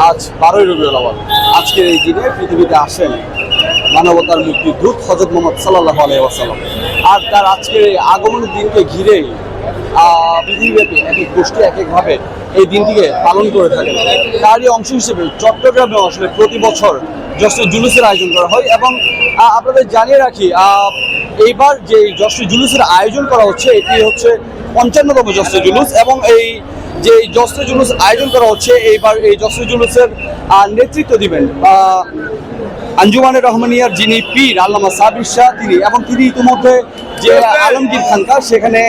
আজ 12ই রবিউল আউয়াল। আজকের এই দিনে পৃথিবীতে আসেন মানবতার মুক্তির দূত হযরত মুহাম্মদ সাল্লাল্লাহু আলাইহি ওয়াসাল্লাম। আর তার আজকের এই আগমনের দিনকে ঘিরেই পৃথিবীব্যাপী এক এক গোষ্ঠী এক একভাবে এই দিনটিকে পালন করে থাকে। তারই অংশ হিসেবে চট্টগ্রামে আসলে প্রতি বছর যশোর জুলুসের আয়োজন করা হয় এবং আপনাদের জানিয়ে রাখি এইবার যে যশোর জুলুসের আয়োজন করা হচ্ছে এটি হচ্ছে 55তম যশোর জুলুস এবং এই যে যশোর জুলুস আয়োজন করা হচ্ছে এইবার এই যশোর জুলুসের নেতৃত্ব দিবেন আঞ্জুমানে রহমানিয়ার যিনি পীর আল্লামা সাবির শাহ তিনি, এবং তিনি ইতিমধ্যে যে আলমগীর খানকা সেখানে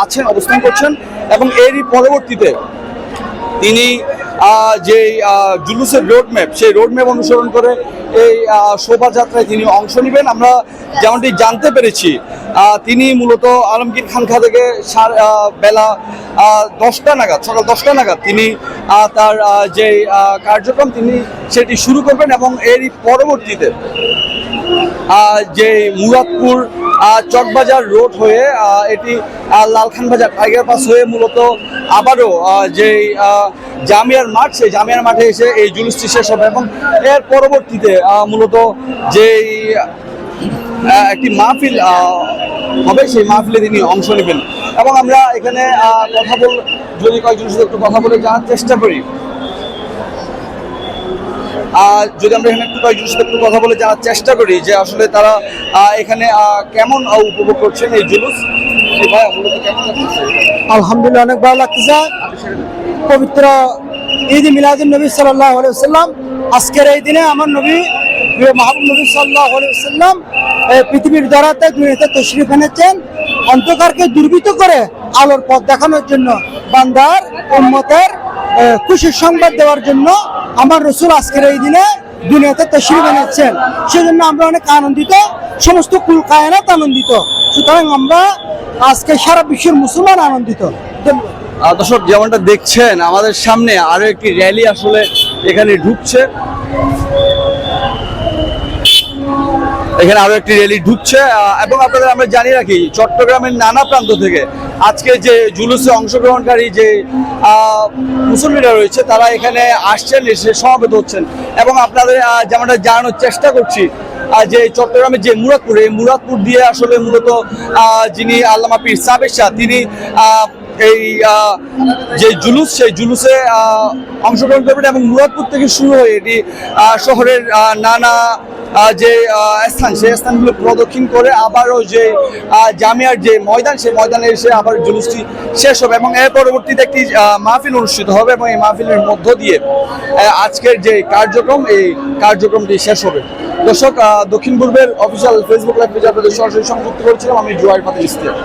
আছেন, অবস্থান করছেন এবং এরই পরবর্তীতে তিনি যে জুলুসের রোডম্যাপ সেই রোডম্যাপ অনুসরণ করে এই শোভাযাত্রায় তিনি অংশ নেবেন। আমরা যেমনটি জানতে পেরেছি তিনি মূলত আলমগীর খানকা থেকে বেলা 10টা নাগাদ, সকাল 10টা নাগাদ তিনি তার যে কার্যক্রম তিনি সেটি শুরু করবেন এবং এরই পরবর্তীতে যে মুরাদপুর চকবাজার রোড হয়ে এটি লালখান বাজার টাইগার পাস হয়ে মূলত আবারও যে জামিয়ার মাঠ সেই জামিয়ার মাঠে এসে এই জুলুসটি শেষ হবে এবং এর পরবর্তীতে মূলত যেই একটি মাহফিল হবে সেই মাহফিলে তিনি অংশ নেবেন। এবং আমরা এখানে যদি কয়েকজনের সাথে একটু কথা বলে জানার চেষ্টা করি, যদি আমরা এখানে কয়েকজনের সাথে একটু কথা বলে জানার চেষ্টা করি যে আসলে তারা এখানে কেমন উপভোগ করছেন এই জুলুস। আলহামদুলিল্লাহ অনেক ভালো লাগতেছে। পবিত্র ঈদ মিলাদুন নবী সাল্লাল্লাহু আলাইহি ওয়াসাল্লাম আজকের এই দিনে আমার নবী মাহবুব নবী সাল্লাল্লাহু আলাইহি ওয়াসাল্লাম পৃথিবীর দরাতে দুনিয়াতে তশরিফ এনেছেন অন্ধকারকে দুর্বৃত্ত করে আলোর পথ দেখানোর জন্য, বান্দার উম্মতের খুশির সংবাদ দেওয়ার জন্য আমার রাসূল আজকের এই দিনে দুনিয়াতে তশরিফ এনেছেন। সেজন্য আমরা অনেক আনন্দিত, সমস্ত কুল কায়নাত আনন্দিত। সুতরাং আমরা আজকে সারা বিশ্বের মুসলমান আনন্দিত। দর্শক যেমনটা দেখছেন আমাদের সামনে আরো একটি র্যালি আসলে এখানে ঢুকছে, এবং আপনাদের আমরা জানিয়ে রাখি চট্টগ্রামের নানা প্রান্ত থেকে আজকে যে জুলুসে অংশগ্রহণকারী যে মুসল্লিরা রয়েছে তারা এখানে আসছেন, এসে সমবেত হচ্ছেন এবং আপনাদের যেমনটা জানানোর চেষ্টা করছি যে চট্টগ্রামের যে মুরাদপুর, এই মুরাদপুর দিয়ে আসলে মূলত যিনি আল্লামা পীর সাবির শাহ তিনি এই যে জুলুস সেই জুলুসে অংশগ্রহণ করবেন এবং মুরাদপুর থেকে শুরু হয়ে এটি শহরের নানা যে স্থান সেই স্থানগুলো প্রদক্ষিণ করে আবারও যে জামিয়ার যে ময়দান সেই ময়দানে এসে আবার জুলুসটি শেষ হবে এবং এর পরবর্তীতে একটি মাহফিল অনুষ্ঠিত হবে এবং এই মাহফিলের মধ্য দিয়ে আজকের যে কার্যক্রম এই কার্যক্রমটি শেষ হবে। দর্শক, দক্ষিণ পূর্বের অফিসিয়াল ফেসবুক লাইভ পেজে আপনাদের সরাসরি সংযুক্ত করেছিলাম আমি জুয়াইর ফাতিল ইসলাম।